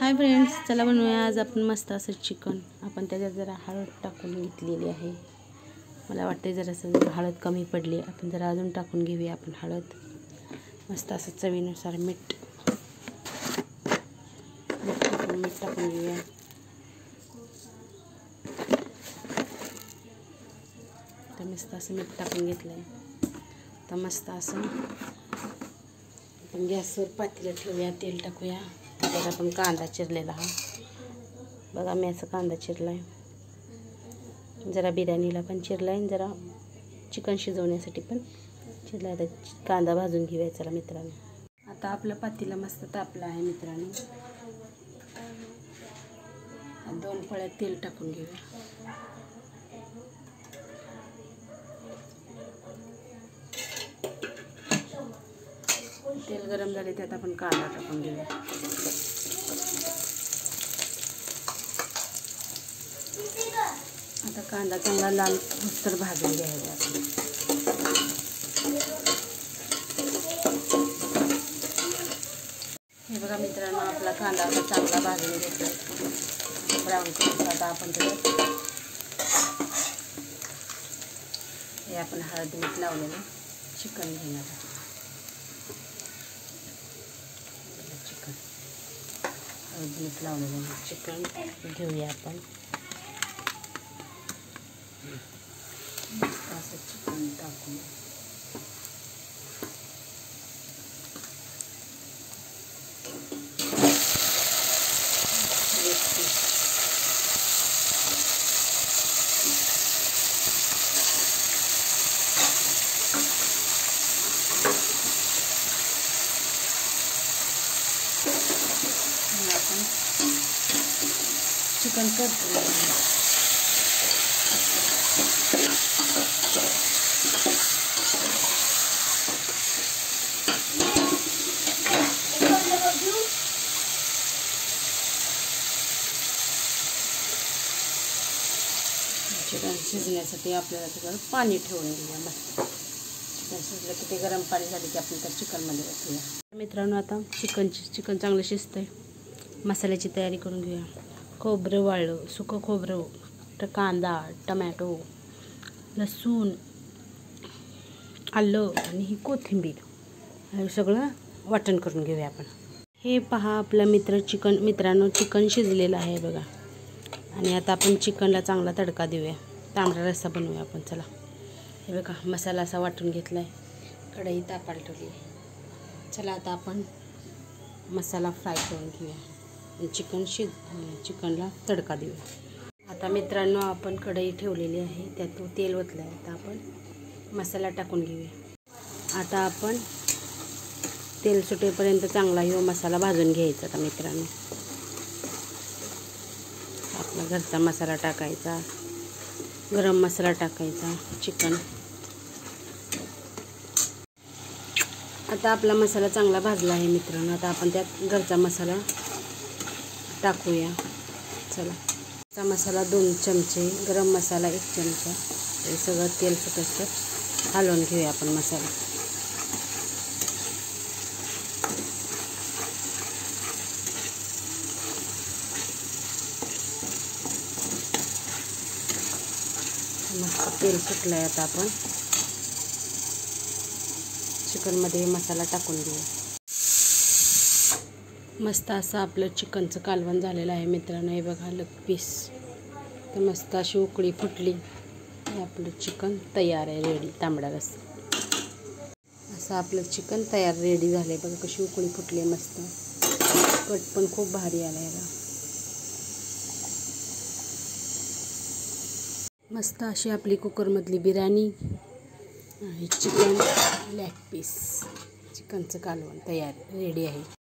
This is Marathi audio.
हाय फ्रेंड्स, चला बनवूया आज आपण मस्त असं चिकन. आपण त्याच्यात जरा हळद टाकून घेतलेली आहे. मला वाटते जरासं हळद कमी पडली, आपण जरा अजून टाकून घेऊया आपण हळद. मस्त असं चवीनुसार मीठ टाकून घेऊया. तर मस्त असं मीठ टाकून घेतलं आहे. तर मस्त असं आपण गॅसवर पातेलं ठेवूया, तेल टाकूया. त्यात आपण कांदा चिरलेला हा बघा, मी असं कांदा चिरला आहे. जरा बिर्याणीला पण चिरला आहे, जरा चिकन शिजवण्यासाठी पण चिरला आहे. कांदा भाजून घेऊया चला मित्रांनो. आता आपलं पातेलं मस्त तापलं आहे मित्रांनो. 2 पळ्या तेल टाकून घेऊया. तेल गरम झाले त्यात आपण कांदा टाकून घेऊया. आता कांदा चांगला लाल होस्तर भाजून घ्यायचा आपण. हे बघा मित्रांनो, आपला कांदा आता चांगला भाजून घेतला ब्राऊन कलर. आता आपण त्याच्यात हे आपण हळद मीठ लावलेलं चिकन घेणार आहे. चिकन हळद मीठ लावलेलं चिकन घेऊया आपण. असं चिकन टाकून आपण चिकन करतो. चिकन शिजण्यासाठी आपल्याला त्याच्यावर पाणी ठेवून घेऊया. मस्त चिकन शिजलं की ते गरम पाणी झाले की आपण त्या चिकनमध्ये ओतूया. मित्रांनो, आता चिकन चांगलं शिजतं आहे. मसाल्याची तयारी करून घेऊया. खोबरं वाळलं, सुकं खोबरं, कांदा, टमॅटो, लसूण, आलं आणि ही कोथिंबीर हे सगळं वाटण करून घेऊया आपण. हे पहा, आपलं मित्रांनो चिकन शिजलेलं आहे बघा. आणि आता आपण चिकनला चांगला तडका देऊया. तांबडा रस्सा बनवूया आपण. चला, हे बघा मसाला असा वाटून घेतला आहे. कढई तापायला ठेवली आहे. चला आता आपण मसाला फ्राय करून घेऊया. चिकनला तडका देऊया. आता मित्रांनो, आपण कढई ठेवलेली आहे, त्यात तेल ओतलं आहे. आता आपण मसाला टाकून घेऊया. आता आपण तेल सुटेपर्यंत चांगला ह्यो मसाला भाजून घ्यायचा. आता मित्रांनो, आपला घरचा मसाला टाकायचा, गरम मसाला टाकायचा, चिकन. आता आपला मसाला चांगला भाजला आहे मित्रांनो. आता आपण त्यात घरचा मसाला टाकूया. चला, मसाला 2 चमचे, गरम मसाला 1 चमचा. हे सगळं तेल सुटत हलवून घेऊया आपण मसाला. मस्त तेल सुटलं आहे. आता आपण चिकनमध्ये मसाला टाकून घेऊ. मस्त असं आपलं चिकनचं कालवण झालेलं आहे मित्रांनो. हे बघा लेग पीस. तर मस्त अशी उकळी फुटली. आपलं चिकन तयार आहे, रेडी. तांबडा रस्सा असं आपलं चिकन तयार रेडी झालं आहे बघा. कशी उकळी फुटली आहे मस्त. कट पण खूप भारी आला आहे. मस्त अशी आपली कुकरमधली बिर्याणी आणि चिकन लेग पीस, चिकनचं कालवण तयार रेडी आहे.